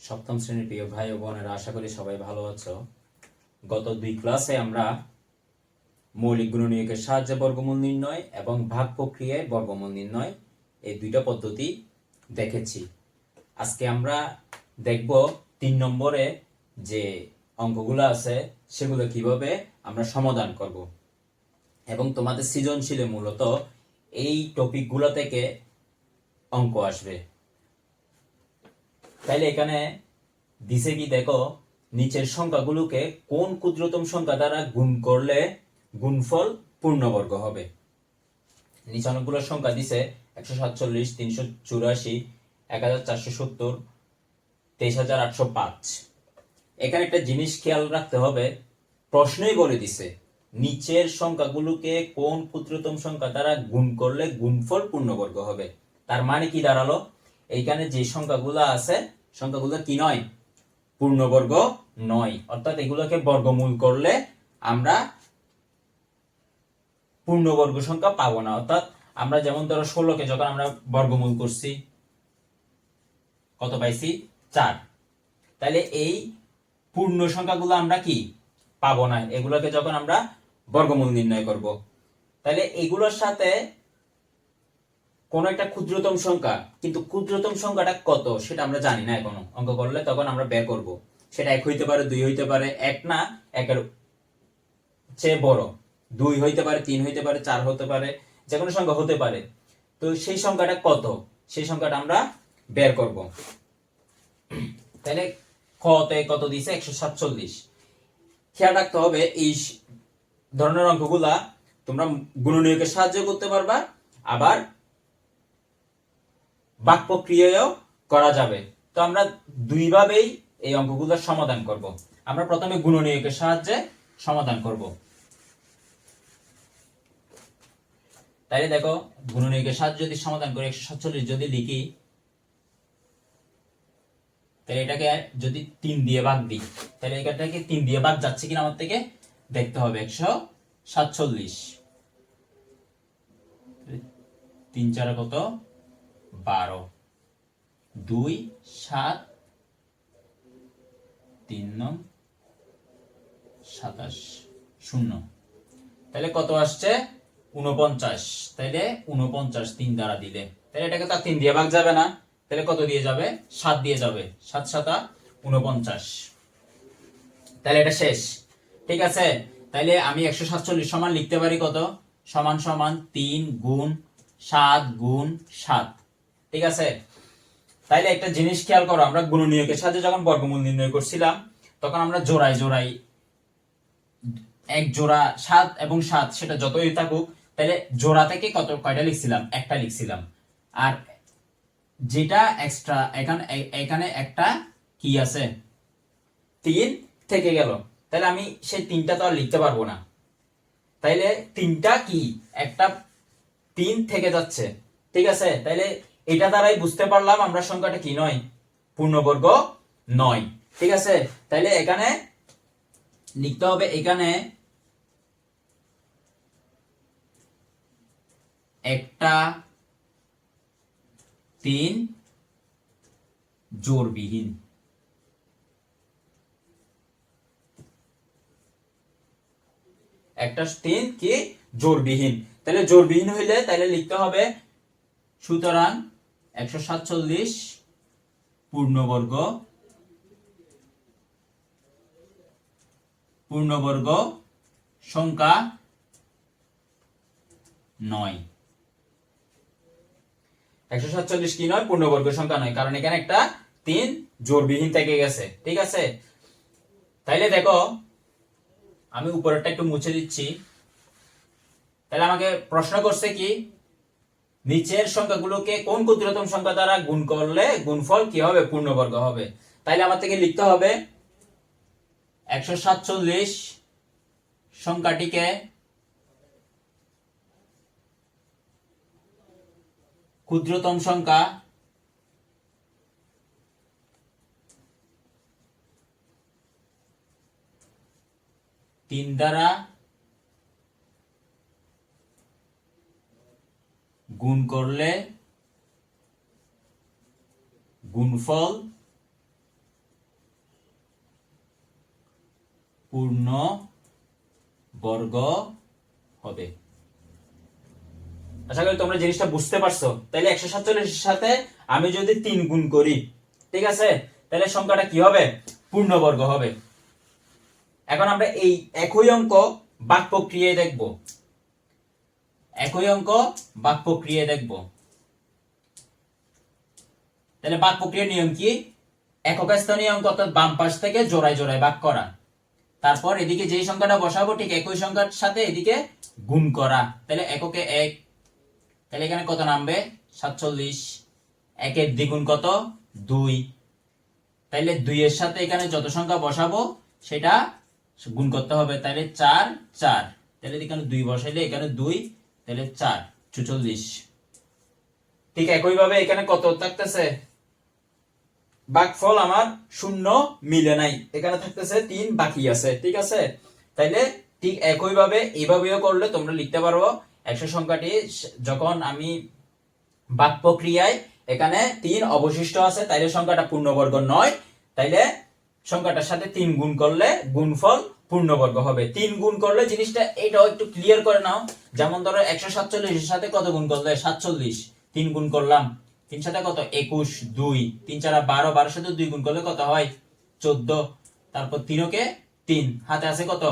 সপ্তম শ্রেণীর প্রিয় ভাই ও বোনেরা, আশা করি সবাই ভালো আছো। গত দুই ক্লাসে আমরা মৌলিক গুণনীয়কের সাহায্যে বর্গমূল নির্ণয় এবং ভাগ প্রক্রিয়ায় বর্গমূল নির্ণয় এই দুইটা পদ্ধতি দেখেছি। আজকে আমরা দেখব 3 নম্বরে যে অঙ্কগুলো আছে সেগুলো কিভাবে আমরা সমাধান করব, এবং তোমাদের সৃজনশীলে মূলত এই টপিকগুলো থেকে অঙ্ক আসবে। তাইলে এখানে দিছে কি দেখো, নিচের সংখ্যাগুলোকে কোন ক্ষুদ্রতম সংখ্যা দ্বারা গুণ করলে গুণফল পূর্ণবর্গ হবে। নিচে অনেকগুলো সংখ্যা দিছে 147, 384, 1470, 23805। এখানে একটা জিনিস খেয়াল রাখতে হবে, প্রশ্নই বলে দিছে নিচের সংখ্যাগুলোকে কোন ক্ষুদ্রতম সংখ্যা দ্বারা গুণ করলে গুণফল পূর্ণবর্গ হবে। তার মানে কি দাঁড়ালো, এইখানে যে সংখ্যাগুলো আছে সংখ্যাগুলো কি নয়, পূর্ণবর্গ নয়। অর্থাৎ এগুলোকে বর্গমূল করলে আমরা পূর্ণবর্গ সংখ্যা পাবো না। অর্থাৎ আমরা যেমন ধরো 16কে যখন আমরা বর্গমূল করছি কত পাইছি, 4। তাহলে এই পূর্ণ সংখ্যাগুলো আমরা কি পাবো না, এগুলোকে যখন আমরা বর্গমূল নির্ণয় করব। তাহলে এগুলোর সাথে কোন একটা ক্ষুদ্রতম সংখ্যা, কিন্তু ক্ষুদ্রতম সংখ্যাটা কত সেটা আমরা জানি না এখনো। অঙ্ক করলে তখন আমরা বের করব। সেটা 1 হইতে পারে, 2 হইতে পারে, 1 না 1-এর চেয়ে বড়, 2 হইতে পারে, 3 হইতে পারে, 4 হতে পারে, যে কোনো সংখ্যা হতে পারে। তো সেই সংখ্যাটা কত, সেই সংখ্যাটা আমরা বের করব। তাহলে কতে কত দিছে, 147। খেয়াল রাখতে হবে এই ধরনের অঙ্কগুলা তোমরা গুণনীয়কের সাহায্যে করতে পারবা, আবার ভাগ প্রক্রিয়ায়ও করা যাবে। তো আমরা দুইভাবেই এই অঙ্কগুলোর সমাধান করব। আমরা প্রথমে গুণনীয়কের সাহায্যে সমাধান করব। তাইলে দেখো, গুণনীয়কের সাহায্যে যদি সমাধান করি, 147 যদি লিখি, তাহলে এটাকে যদি 3 দিয়ে ভাগ দিই, তাহলে এটাকে 3 দিয়ে ভাগ যাচ্ছে কিনা আমার থেকে দেখতে হবে। 147 3 4 কত, 12, 2 7, 3 9 27, 0। তাহলে কত আসছে, 49। তাইলে 49 3 দ্বারা দিলে, তাহলে এটাকে তো 3 দিয়ে ভাগ যাবে না, তাহলে কত দিয়ে যাবে, 7 দিয়ে যাবে। 7 7 49। তাহলে এটা শেষ, ঠিক আছে। তাইলে আমি 147 সমান লিখতে পারি কত, সমান সমান 3 গুণ 7 গুণ 7, ঠিক আছে। তাইলে একটা জিনিস খেয়াল করো, আমরা গুণনীয়কের সাহায্যে যখন বর্গমূল নির্ণয় করছিলাম তখন আমরা জোড়ায় জোড়ায়, এক জোড়া 7 এবং 7 সেটা যতই থাকুক, তাহলে জোড়া থেকে কয়টা লিখছিলাম, একটা লিখছিলাম। আর যেটা এক্সট্রা এখানে একটা কি আছে, 3 থেকে গেল, তাহলে আমি সেই 3টা তো আর লিখতে পারবো না। তাইলে 3টা কি, একটা 3 থেকে যাচ্ছে, ঠিক আছে। তাইলে এটা দ্বারাই বুঝতে পারলাম আমরা সংখ্যাটা কি নয়, পূর্ণবর্গ নয়, ঠিক আছে। তাইলে এখানে লিখতে হবে, এখানে একটা 3 জোড়বিহীন, একটা 3 কি জোড়বিহীন। তাহলে জোড়বিহীন হইলে তাহলে লিখতে হবে, সুতরাং 147 পূর্ণবর্গ সংখ্যা নয়। 147 কি নয়, পূর্ণবর্গ সংখ্যা নয়, কারণ এখানে একটা 3 জোড়বিহীন থেকে গেছে, ঠিক আছে। তাইলে দেখো, আমি উপরেরটা একটু মুছে দিচ্ছি। তাহলে আমাকে প্রশ্ন করছে কি, নিচের সংখ্যাগুলোকে কোন ক্ষুদ্রতম সংখ্যা দ্বারা গুণ করলে গুণফল কি হবে, পূর্ণবর্গ হবে। তাইলে আমার থেকে লিখতে হবে 147 সংখ্যাটিকে ক্ষুদ্রতম সংখ্যা তিন দ্বারা গুণ করলে গুণফল পূর্ণ বর্গ হবে। আশা করি তোমরা জিনিসটা বুঝতে পারছো। তাহলে 147 এর সাথে আমি যদি 3 গুণ করি, ঠিক আছে, তাহলে সংখ্যাটা কি হবে? পূর্ণবর্গ হবে। এখন আমরা এই একই অঙ্ক ভাগ প্রক্রিয়ায় দেখব। একই অঙ্ক ভাগ প্রক্রিয়ায় দেখব। তাহলে ভাগ প্রক্রিয়ার নিয়ম কি? একক স্থানীয় অঙ্ক অর্থাৎ বাম পাশ থেকে জোড়ায় জোড়ায় ভাগ করা, তারপর এদিকে যেই সংখ্যাটা বসাবো ঠিক একই সংখ্যার সাথে এদিকে গুণ করা। তাহলে এককে 1, তাহলে এখানে কত নামবে? 47। একের দ্বিগুণ কত? 2। তাহলে 2 এর সাথে এখানে যত সংখ্যা বসাবো সেটা গুণ করতে হবে। তাহলে 4 4, তাহলে এখানে 2 বসাইলে এখানে 2, তাহলে 4 46। ঠিক একই ভাবে এখানে কত থাকতেছে? ভাগফল আমার 0 মিলে নাই, এখানে থাকতেছে 3 বাকি আছে, ঠিক আছে। তাইলে ঠিক একই ভাবে এইভাবেও করলে তোমরা লিখতে পারবো 100 সংখ্যাটি যখন আমি ভাগ প্রক্রিয়ায় এখানে 3 অবশিষ্ট আছে, তাইলে সংখ্যাটা পূর্ণবর্গ নয়, তাইলে সংখ্যাটার সাথে 3 গুণ করলে গুণফল পূর্ণবর্গ হবে। 3 গুণ করলে জিনিসটা এটাও একটু ক্লিয়ার করে নাও। যেমন ধরো 147 এর সাথে কত গুণ করলে? 47। 3 গুণ করলাম, 3 সাথে কত? 21, 2, 3 4 12, 12 সাথে 2 গুণ করলে কত হয়? 14। তারপর 3 কে 3, হাতে আছে কত?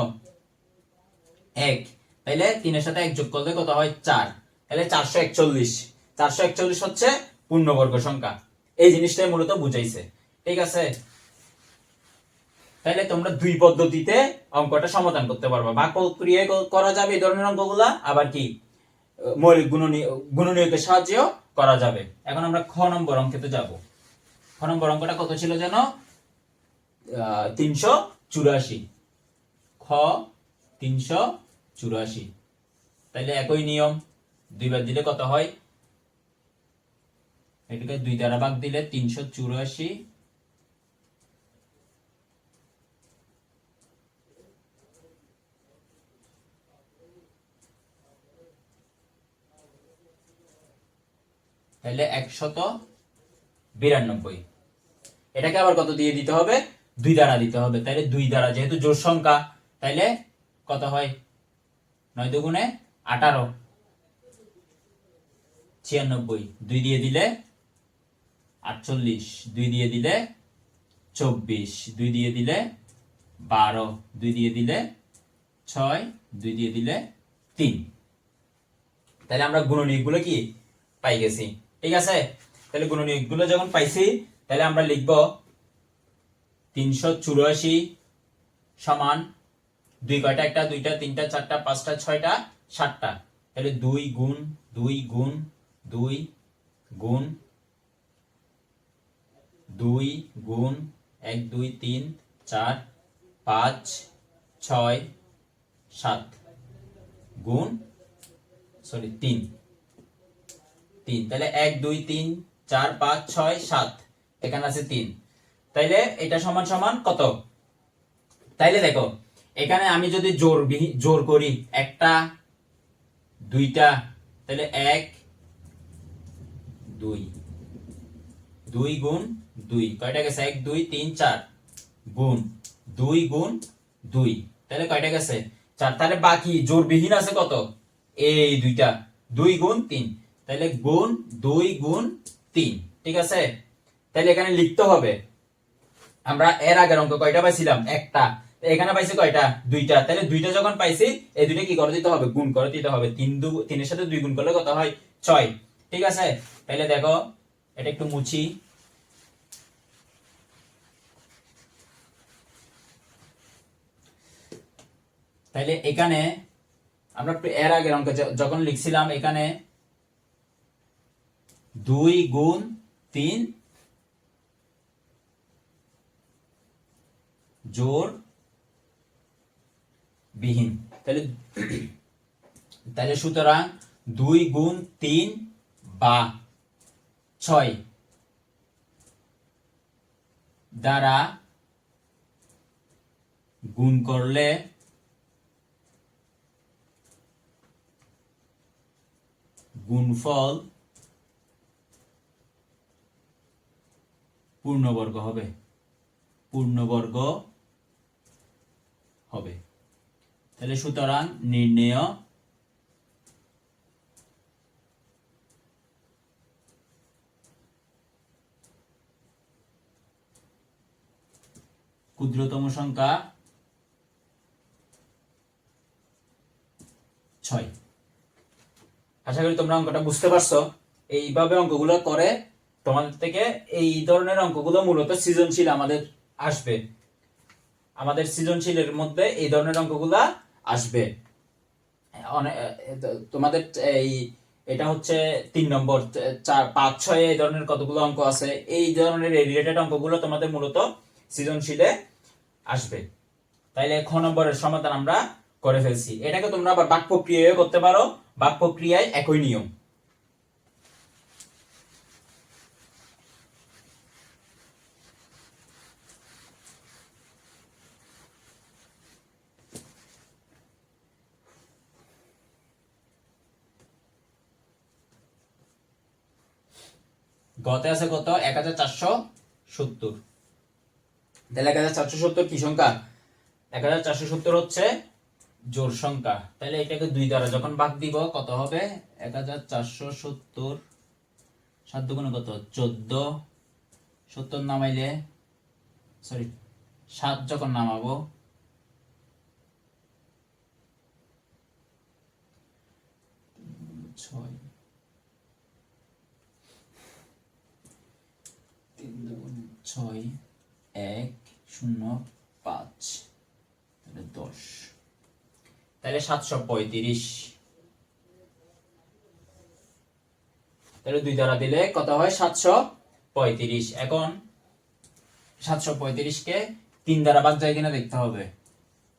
1। তাইলে 3 এর সাথে 1 যোগ করলে কত হয়? 4। তাহলে 441। 441 হচ্ছে পূর্ণবর্গ সংখ্যা। এই জিনিসটাই মূলত বুঝাইছে, ঠিক আছে। তাহলে তোমরা দুই পদ্ধতিতে অঙ্কটা সমাধান করতে পারবা। ভাগ প্রক্রিয়ায় করা যাবে এই ধরনের অঙ্কগুলা, আবার কি মৌলিক গুণনীয়কের সাহায্যেও করা যাবে। এখন আমরা খ নম্বর অঙ্কেতে যাব। খ নম্বর অঙ্কটা কত ছিল যেন? 384। খ 384। তাইলে একই নিয়ম, দুইবার দিলে কত হয়? এটাকে 2 দ্বারা ভাগ দিলে 384। তাহলে 192। এটাকে আবার কত দিয়ে দিতে হবে? 2 দ্বারা দিতে হবে। তাহলে 2 দ্বারা, যেহেতু জোড় সংখ্যা, তাইলে কত হয়? 9 দুগুণে 18, 96। 2 দিয়ে দিলে 48, 2 দিয়ে দিলে 24, 2 দিয়ে দিলে 12, 2 দিয়ে দিলে 6, 2 দিয়ে দিলে 3। তাহলে আমরা গুণনীয়কগুলো কি পাই গেছি, ঠিক আছে। তাহলে গুণনীয়কগুলো যখন পাইছি, তাহলে আমরা লিখব 384 সমান 2 কয়টা? 1টা 2টা 3টা 4টা 5টা 6টা 7টা। তাহলে 2 গুণ 2 গুণ 2 গুণ 2 গুণ 1 2 3 4 5 6 7 গুণ 3 3। তাহলে 1 2 3 4 5 6 7, এখানে আছে 3। তাইলে এটা সমান সমান কত? তাইলে দেখো এখানে আমি যদি জোর করি, 1টা 2টা, তাহলে 1 2 2 গুণ 2, কয়টা গেছে? 1 2 3 4 গুণ 2 গুণ 2, তাহলে কয়টা গেছে? 4। তাহলে বাকি জোড়বিহীন আছে কত? এই দুইটা, 2 গুণ 3, তাহলে গুণ 2 গুণ 3, ঠিক আছে। তাহলে এখানে লিখতে হবে, আমরা এর আগের অঙ্ক কয়টা পাইছিলাম? 1টা। এখানে পাইছি কয়টা? 2টা। তাহলে 2টা যখন পাইছি, এই দুইটা কি করে দিতে হবে? গুণ করে দিতে হবে। 3 এর সাথে 2 গুণ করলে কত হয়? 6, ঠিক আছে। তাহলে দেখো এটা একটু মুছি। তাহলে এখানে আমরা এর আগের অঙ্ক যখন লিখছিলাম, এখানে 2 গুণ 3 জোড় বিহীন। তাহলে সুতরাং 2 গুণ 3 বা 6 দ্বারা গুণ করলে গুণফল পূর্ণবর্গ হবে। পূর্ণবর্গ হবে। তাহলে সুতরাং নির্ণেয় ক্ষুদ্রতম সংখ্যা 6। আশা করি তোমরা অঙ্কটা বুঝতে পারছো। এইভাবে অঙ্কগুলো করে তোমাদের থেকে এই ধরনের অঙ্কগুলো মূলত সৃজনশীল আমাদের আসবে, আমাদের সৃজনশীলের মধ্যে এই ধরনের অঙ্কগুলা আসবে। তোমাদের এই এটা হচ্ছে 3 নম্বর, 4, 5, 6 এই ধরনের কতগুলো অঙ্ক আছে। এই ধরনের রিলেটেড অঙ্কগুলো তোমাদের মূলত সৃজনশীলে আসবে। তাইলে খ নম্বরের সমাধান আমরা করে ফেলছি। এটাকে তোমরা আবার বাক্য প্রক্রিয়ায় করতে পারো, বাক্য প্রক্রিয়ায় একই নিয়ম। গতে আছে কত 1470। তাহলে 1470 কি সংখ্যা? 1470 হচ্ছে জোড় সংখ্যা। তাহলে এটাকে 2 দ্বারা যখন ভাগ দিব কত হবে? 1470 7 দুগুণে কত 14, 70 নামাইলে সরি 7 যখন নামাবো 6, 3 দুগুণে 6, 1, 0, 5, তাহলে 10, তাহলে 735। তাহলে 2 দ্বারা দিলে কত হয়? 735। এখন 735 কে 3 দ্বারা ভাগ যায় কিনা দেখতে হবে।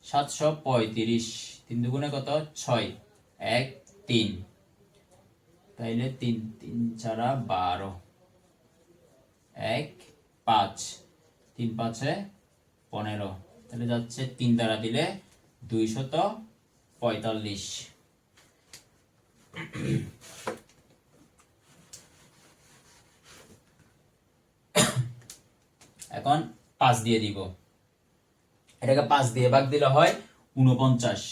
735 3 দুগুণে কত 6, 1, 3, তাইলে 3 3 4 12, 1 5, 3 5 15, তাহলে যাচ্ছে 3 দ্বারা দিলে 245। এখন 5 দিয়ে দিব, এটাকে 5 দিয়ে ভাগ দিলে হয় 49।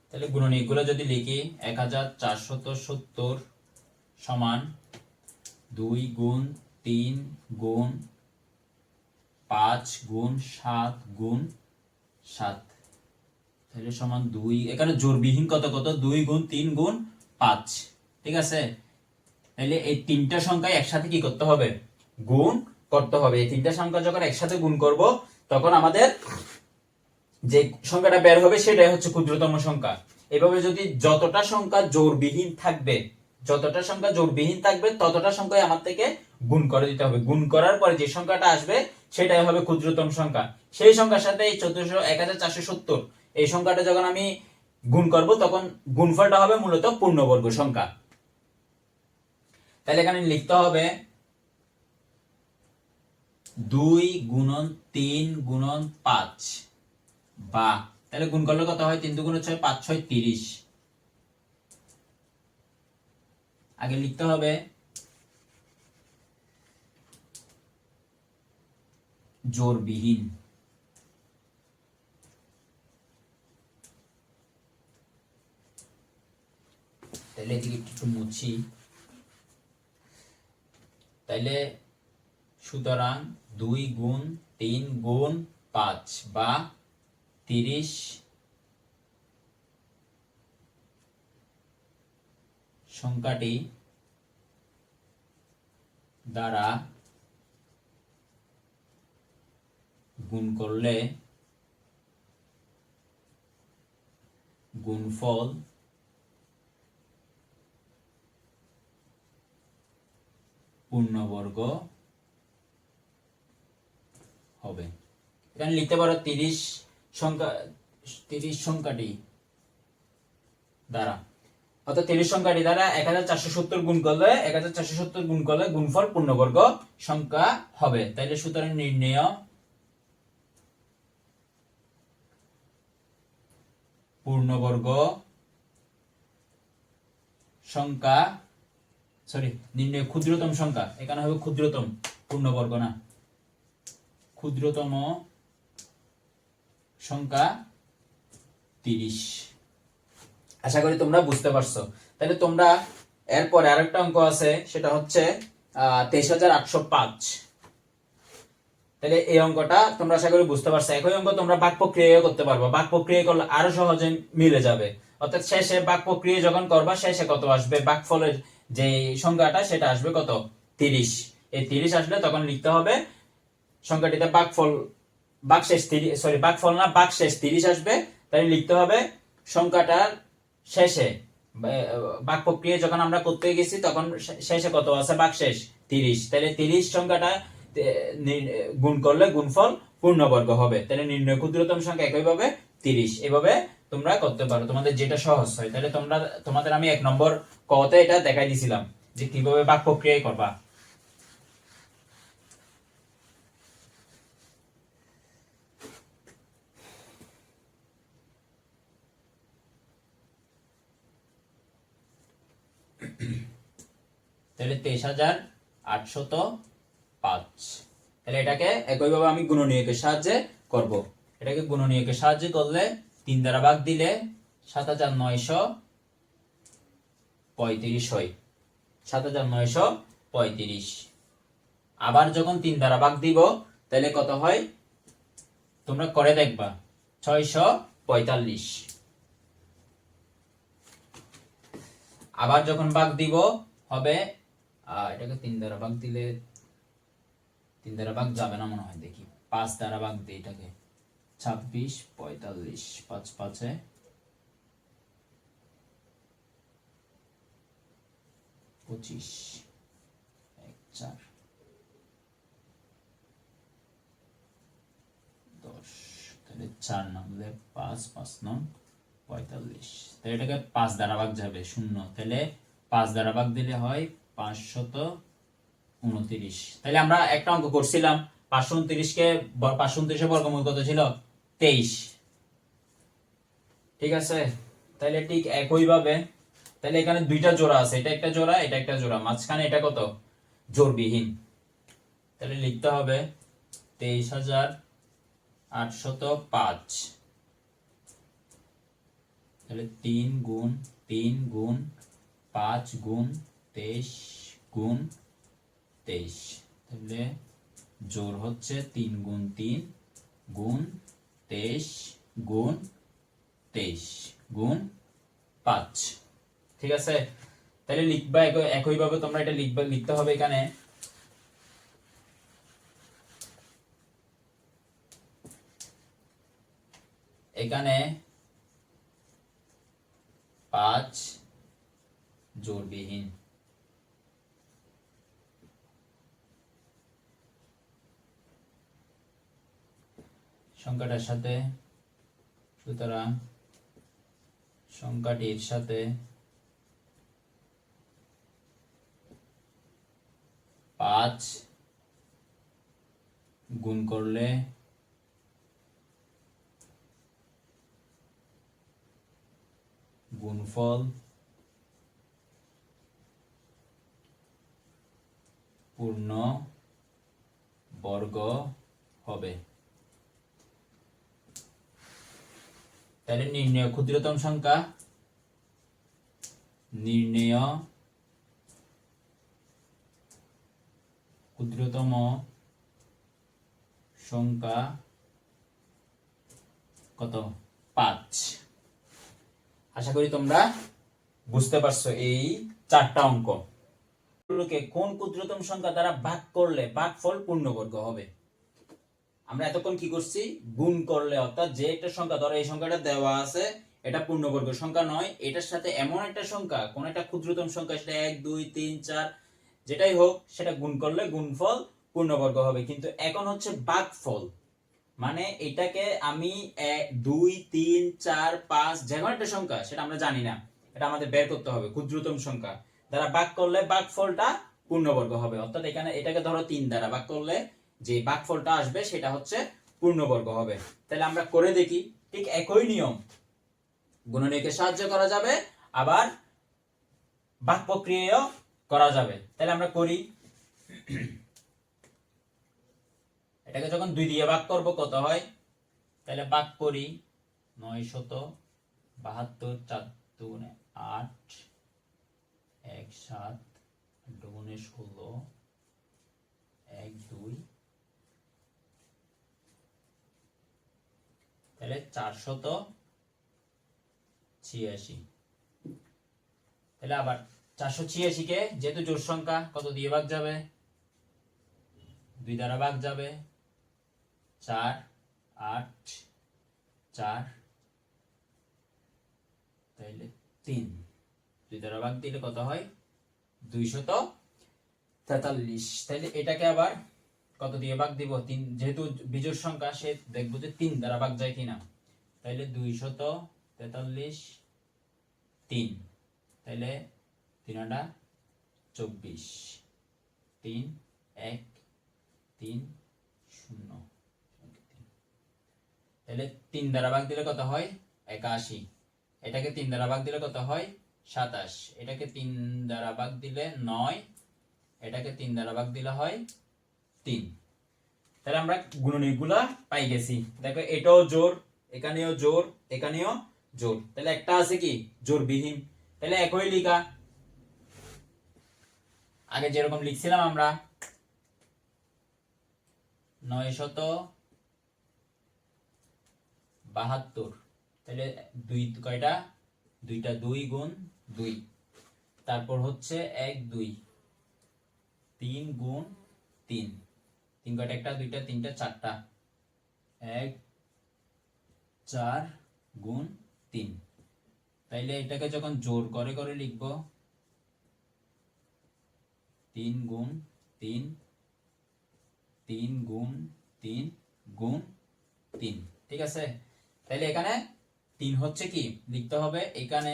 তাহলে গুণনীয়কগুলো যদি লিখি 1470 সমান 2 গুণ 3 গুণ 5 গুণ 7 গুণ 7, তাহলে সমান 2। এখানে জোড়বিহীন কত কত 2 গুণ 3 গুণ 5, ঠিক আছে। তাহলে এই তিনটা সংখ্যা একসাথে কি করতে হবে? গুণ করতে হবে। এই তিনটা সংখ্যা যখন একসাথে গুণ করব তখন আমাদের যে সংখ্যাটা বের হবে সেটাই হচ্ছে ক্ষুদ্রতম সংখ্যা। এভাবে যদি যতটা সংখ্যা জোড়বিহীন থাকবে, যতটা সংখ্যা জোড়বিহীন থাকবে ততটা সংখ্যায় আমার থেকে গুণ করে দিতে হবে। গুণ করার পরে যে সংখ্যাটা আসবে সেটাই হবে ক্ষুদ্রতম সংখ্যা। সেই সংখ্যার সাথে এই 1470 এই সংখ্যাটা যখন আমি গুণ করব তখন গুণফলটা হবে মূলত পূর্ণবর্গ সংখ্যা। তাহলে এখানে লিখতে হবে 2 গুণন 3 গুণন 5, বা তাহলে গুণ করলে কত হয়? 3 দুগুণে 6, 5 6 30। আগে লিখতে হবে জোড়বিহীন। তাহলে এদিকে একটু মুছি। তাইলে সুতরাং 2 গুণ 3 গুণ 5 বা 30 সংখ্যাটি দ্বারা গুণ করলে গুণফল পূর্ণবর্গ হবে। এখানে লিখতে পারো 30 সংখ্যাটি দ্বারা, অর্থাৎ 30 সংখ্যাটি দ্বারা 1470 গুণ করলে 1470 গুণ করলে গুণফল পূর্ণবর্গ সংখ্যা হবে। তাইলে সুতরাং নির্ণেয় পূর্ণবর্গ সংখ্যা নির্ণয় ক্ষুদ্রতম সংখ্যা, এখানে হবে ক্ষুদ্রতম, পূর্ণবর্গ না, ক্ষুদ্রতম সংখ্যা 30। আশা করি তোমরা বুঝতে পারছো। তাহলে তোমরা এরপরে আরেকটা অঙ্ক আছে, সেটা হচ্ছে 23,805। তাহলে এই অঙ্কটা তোমরা আশা করি বুঝতে পারছো। একই অঙ্ক তোমরা বাক প্রক্রিয়া করতে পারবা, বাক প্রক্রিয়া করলে আরো সহজে মিলে যাবে। অর্থাৎ শেষে বাক প্রক্রিয়া যখন করবা, শেষে কত আসবে, বাকফলের যে সংখ্যাটা সেটা আসবে কত, 30। এই 30 আসলে তখন লিখতে হবে সংখ্যাটিতে বাকফল, বাকশেষ 30, বাকফল না, বাকশেষ 30 আসবে। তাই লিখতে হবে সংখ্যাটার শেষে, বাক প্রক্রিয়া যখন আমরা করতে গেছি তখন শেষে কত আছে, বাকশেষ 30। তাহলে 30 সংখ্যাটা গুণ করলে গুণফল পূর্ণবর্গ হবে। তাহলে নির্ণয় ক্ষুদ্রতম সংখ্যা একইভাবে 30। এভাবে তোমরা করতে পারো, তোমাদের যেটা সহজ হয়। তাহলে তোমাদের আমি 1 নম্বর কতে এটা দেখাই দিছিলাম যে কিভাবে বাক প্রক্রিয়া করবা। তাহলে 23,805। তাহলে এটাকে একইভাবে আমি গুণনীয়কের সাহায্যে করব। এটাকে গুণনীয়কের সাহায্যে করলে 3 দ্বারা ভাগ দিলে 7,935 হয়, 7,935। আবার যখন 3 দ্বারা ভাগ দিব তাহলে কত হয় তোমরা করে দেখবা, 645। আবার যখন ভাগ দিব হবে, এটাকে 3 দ্বারা ভাগ দিলে, 3 দ্বারা ভাগ যাবে না মনে হয়, দেখি 5 দ্বারা ভাগ দিই এটাকে, 26, 45, 5 5 25, 1 4 10। তাহলে 4 নামলে 5, 5 9 45। তাহলে এটাকে 5 দ্বারা ভাগ যাবে, 0। তাহলে 5 দ্বারা ভাগ দিলে হয় 529। তাহলে আমরা একটা অঙ্ক করছিলাম, 529কে 529 এর বর্গমূল কত ছিল, 23। ঠিক আছে। তাহলে ঠিক একইভাবে, তাহলে এখানে দুইটা জোড়া আছে, এটা একটা জোড়া, এটা একটা জোড়া, মাঝখানে এটা কত, জোড়বিহীন। তাহলে লিখতে হবে 23,805। তাহলে 3 গুণ 3 গুণ 5 গুণ 23 গুণ 23। তাহলে জোর হচ্ছে 3 গুণ 3 গুণ 23 গুণ 23 গুণ 5। ঠিক আছে। তাহলে লিখবা একইভাবে তোমরা এটা লিখতে হবে এখানে, এখানে 5 জোড়বিহীন। সংখ্যাটার সাথে, সুতরাং সংখ্যাটির সাথে 5 গুণ করলে গুণফল পূর্ণ বর্গ হবে। তাহলে নির্ণয় ক্ষুদ্রতম সংখ্যা, নির্ণয় ক্ষুদ্রতম সংখ্যা কত, 5। আশা করি তোমরা বুঝতে পারছো এই 4টা অঙ্ক। কোন ক্ষুদ্রতম সংখ্যা দ্বারা ভাগ করলে ভাগফল পূর্ণবর্গ হবে। আমরা এতক্ষণ কি করছি, গুণ করলে, অর্থাৎ যে একটা সংখ্যা, ধরো এই সংখ্যাটা দেওয়া আছে, এটা পূর্ণবর্গ সংখ্যা নয়, এটার সাথে এমন একটা সংখ্যা, কোন একটা ক্ষুদ্রতম সংখ্যা, সেটা 1 2 3 4 যেটাই হোক, সেটা গুণ করলে গুণফল পূর্ণবর্গ হবে। কিন্তু এখন হচ্ছে ভাগফল, মানে এটাকে আমি 1 2 3 4 5 যে কোনো একটা সংখ্যা, সেটা আমরা জানি না, এটা আমাদের বের করতে হবে। ক্ষুদ্রতম সংখ্যা দ্বারা ভাগ করলে ভাগফলটা পূর্ণবর্গ হবে। অর্থাৎ এখানে এটাকে ধরো 3 দ্বারা ভাগ করলে যে ভাগফলটা আসবে সেটা হচ্ছে পূর্ণবর্গ হবে। তাহলে আমরা করে দেখি, ঠিক একই নিয়ম, গুণনীয়কের সাহায্যে করা যাবে, আবার ভাগ প্রক্রিয়াও করা যাবে। তাহলে আমরা করি, এটাকে যখন 2 দিয়ে ভাগ করব কত হয়, তাহলে ভাগ করি 972, 4 দুগুণে 8, 1 7, 8 দুগুণে 16, 1 2, তাহলে 486। তাহলে আবার 486 কে যেহেতু জোড় সংখ্যা কত দিয়ে ভাগ যাবে, 2 দ্বারা ভাগ যাবে, 4 8 4, তাইলে 3, 2 দ্বারা ভাগ দিলে কত হয় 243। তাইলে এটাকে আবার কত দিয়ে ভাগ দিব, 3 যেহেতু বিজোড় সংখ্যা সে দেখবো যে 3 দ্বারা ভাগ যায় কিনা, তাইলে 243 3, তাইলে 3 আটা 24, 3 1 3 0, তাহলে 3 দ্বারা ভাগ দিলে কত হয় 81, এটাকে 3 দ্বারা ভাগ দিলে কত হয় 27, এটাকে 3 দ্বারা ভাগ দিলে 9, এটাকে 3 দ্বারা ভাগ দিলে হয় 3। তাহলে আমরা গুণনীয়কগুলা পাই গেছি। দেখো এটাও জোড়, এখানেও জোড়, এখানেও জোড়, তাহলে একটা আছে কি জোড়বিহীন। তাহলে একই লিখা, আগে যেরকম লিখছিলাম আমরা 972, তাহলে 2 কয়টা, 2টা 2 গুণ 2, তারপর হচ্ছে 1 2, 3 গুণ 3, 3 কয়টা, একটা 2টা 3টা 4টা, 1 4 গুণ 3। তাইলে এটাকে যখন জোড় করে করে লিখবো 3 গুণ 3, 3 গুণ 3 গুণ 3, ঠিক আছে। তাইলে এখানে 3 হচ্ছে কি লিখতে হবে, এখানে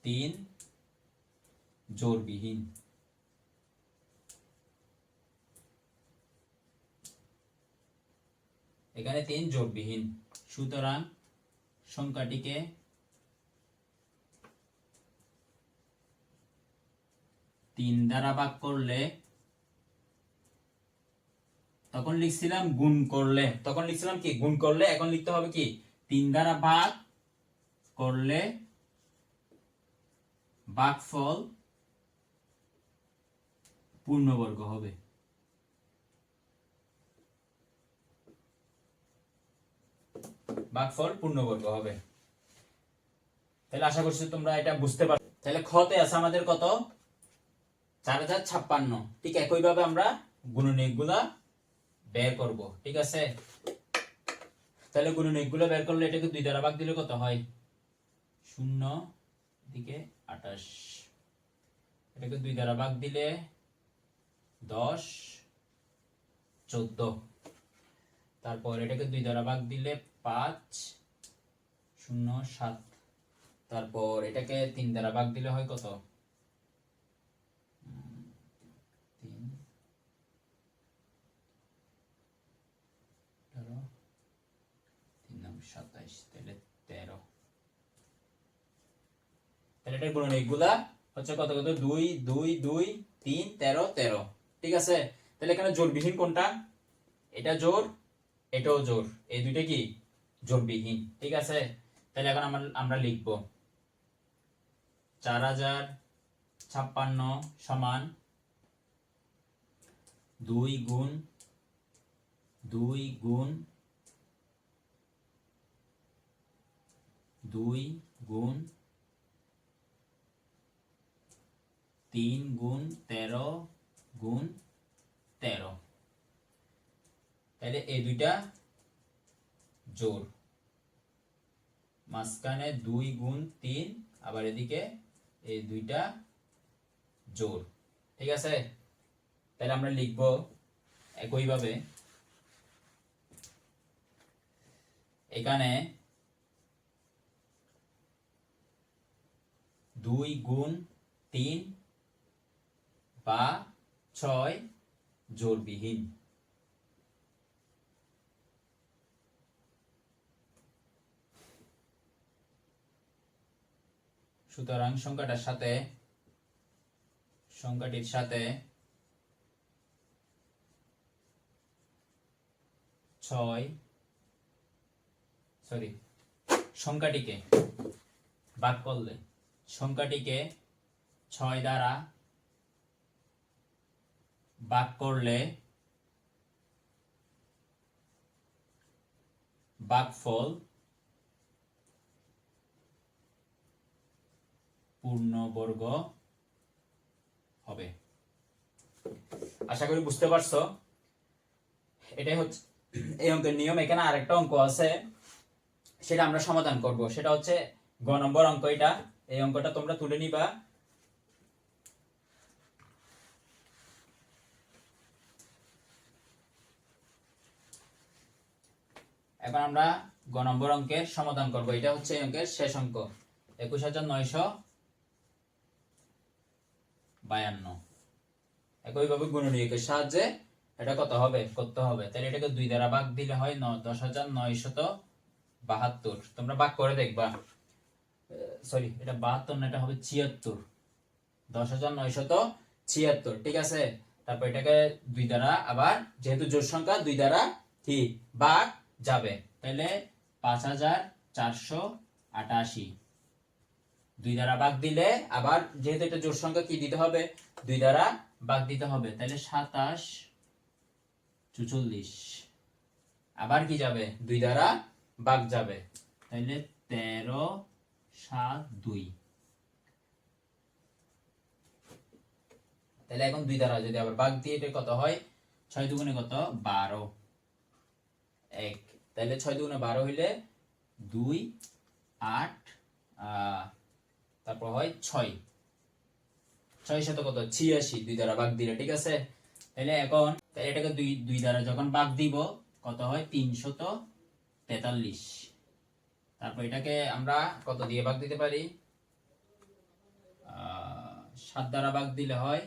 3 জোড়বিহীন, এখানে 3 জোড়বিহীন, সুতরাং সংখ্যাটিকে 3 দ্বারা ভাগ করলে, তখন লিখছিলাম গুণ করলে, তখন লিখছিলাম কি গুণ করলে, এখন লিখতে হবে কি 3 দ্বারা ভাগ করলে ভাগফল পূর্ণবর্গ হবে। ভাগফল পূর্ণবর্গ হবে। তাহলে আশা করছি তোমরা এটা বুঝতে পারছো। তাহলে খতে আছে আমাদের কত 4056। ঠিক একই ভাবে আমরা গুণনীয়কগুলা বের করব, ঠিক আছে। তাহলে গুণনীয়কগুলো বের করলে এটাকে 2 দ্বারা ভাগ দিলে কত হয় 0 দিকে 28, এটাকে 2 দ্বারা ভাগ দিলে 10 14, তারপর এটাকে 2 দ্বারা ভাগ দিলে 5 0 7, তারপর এটাকে 3 দ্বারা ভাগ দিলে হয় কত 3 18, 3 27, তাহলে 13। তাহলে এটার গুণনীয়কগুলা হচ্ছে কত কত 2 2 2 3 13 13, ঠিক আছে। তাহলে এখানে জোড়বিহীন কোনটা, এটা জোড় এটাও জোড়, এই দুইটা কি জোড়বিহীন, ঠিক আছে। তাহলে এখন আমরা লিখব 4056 সমান 2 গুণ 2 গুণ 2 গুণ 3 গুণ 13 গুণ 13, তাহলে এই দুইটা জোড়, মাঝখানে 2 গুণ 3, আবার এদিকে এই দুইটা জোড়, ঠিক আছে। তাহলে আমরা লিখব একই ভাবে, এখানে 2 গুণ 3 বা 6 জোড়বিহীন, সুতরাং সংখ্যাটির সাথে সংখ্যাটিকে ভাগ করলে সংখ্যাটিকে 6 দ্বারা ভাগ করলে ভাগফল পূর্ণবর্গ হবে। আশা করি বুঝতে পারছো। এটাই হচ্ছে এই অঙ্কের নিয়ম। এখানে আরেকটা অঙ্ক আছে, সেটা আমরা সমাধান করব। সেটা হচ্ছে গ নম্বর অঙ্ক। এই অঙ্কটা তোমরা তুলে নিবা। এখন আমরা গ নম্বর অঙ্কের সমাধান করব। এটা হচ্ছে এই অঙ্কের শেষ অঙ্ক, 21,952। একইভাবে গুণনীয়কের সাহায্যে এটা কত হবে করতে হবে। তাহলে এটাকে 2 দ্বারা ভাগ দিলে হয় 10,972। তোমরা ভাগ করে দেখবা। সরি, এটা 72 না, এটা হবে 76। 10,976, ঠিক আছে। তারপর এটাকে 2 দ্বারা, আবার যেহেতু জোড় সংখ্যা 2 দ্বারা কি ভাগ যাবে, তাহলে 5,488। 2 দ্বারা ভাগ দিলে, আবার যেহেতু এটা জোড় সংখ্যা, কি দিতে হবে 2 দ্বারা ভাগ দিতে হবে, তাহলে 2744। আবার কি যাবে 2 দ্বারা ভাগ যাবে, তাহলে 1372। তাহলে এখন 2 দ্বারা যদি আবার ভাগ দিয়ে, এটা কত হয় 6 দুগুণে কত 12 1। তাহলে 6 দুগুণে 12 হইলে 2 8, তারপর হয় 6 শত কত 86। 2 দ্বারা ভাগ দিলে, ঠিক আছে। তাহলে এখন এটাকে 2 দ্বারা যখন ভাগ দিব, কত হয় 343। তারপর এটাকে আমরা কত দিয়ে ভাগ দিতে পারি, 7 দ্বারা ভাগ দিলে হয়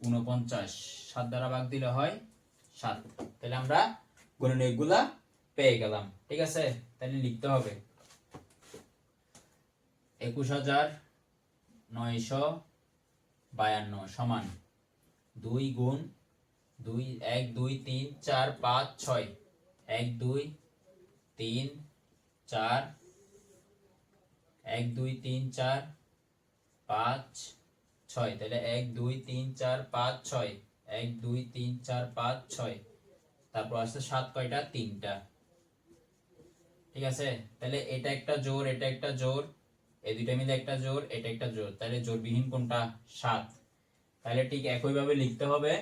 49। 7 দ্বারা ভাগ দিলে হয় 7। তাহলে আমরা গুণনীয়কগুলা পেয়ে গেলাম, ঠিক আছে। তাহলে লিখতে হবে 21,952 সমান 2 গুণ 2, 1 2 3 4 5 6, 1 2 3 4, 1 2 3 4 5 6। তাহলে 1 2 3 4 5 6, 1 2 3 4 5 6। তারপর আসছে 7 কয়টা 3টা, ঠিক আছে। তাহলে এটা একটা জোড়, এটা একটা জোড়, এই দুইটা মিলে একটা জোড়, এটা একটা জোড়। তাহলে জোড়বিহীন কোনটা 7। তাহলে ঠিক একইভাবে লিখতে হবে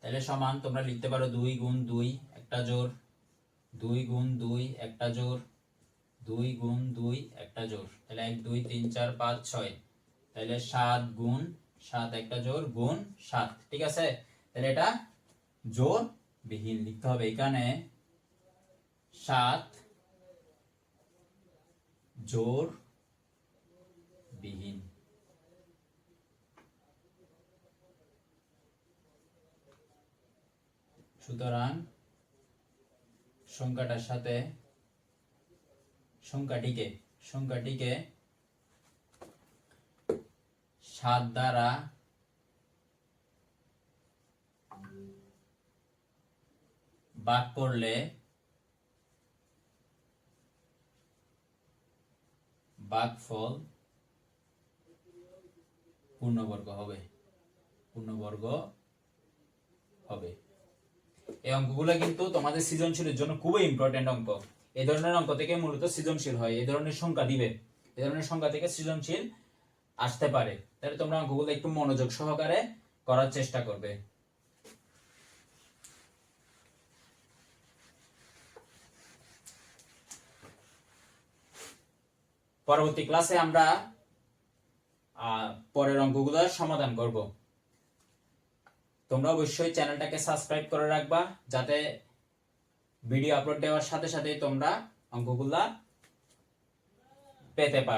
তাহলে সমান তোমরা লিখতে পারো 2 গুণ 2 একটা জোড়, 2 গুণ 2 একটা জোড়, 2 গুণ 2 একটা জোড়। তাহলে 1 2 3 4 5 6। তাহলে 7 গুণ 7 একটা জোড় গুণ 7, ঠিক আছে। তাহলে এটা জোড় বিহীন লিখতে হবে। এখানে 7 জোড় বিহীন। সুতরাং সংখ্যাটার সাথে সংখ্যাটিকে 7 দ্বারা ভাগ করলে ভাগফল পূর্ণবর্গ হবে। এই অঙ্কগুলো কিন্তু তোমাদের সৃজনশীলের জন্য খুবই ইম্পর্টেন্ট অঙ্ক। এই ধরনের অঙ্ক থেকে মূলত সৃজনশীল হয়। এই ধরনের সংখ্যা দিবে, এই ধরনের সংখ্যা থেকে সৃজনশীল আসতে পারে। তাহলে তোমরা অঙ্কগুলো একটু মনোযোগ সহকারে করার চেষ্টা করবে। পরবর্তী ক্লাসে আমরা পরের অঙ্কগুলো সমাধান করব। তোমরা অবশ্যই চ্যানেলটাকে সাবস্ক্রাইব করে রাখবা, যাতে ভিডিও আপলোড দেওয়ার সাথে সাথে তোমরা অঙ্কগুলা পেতে পারো।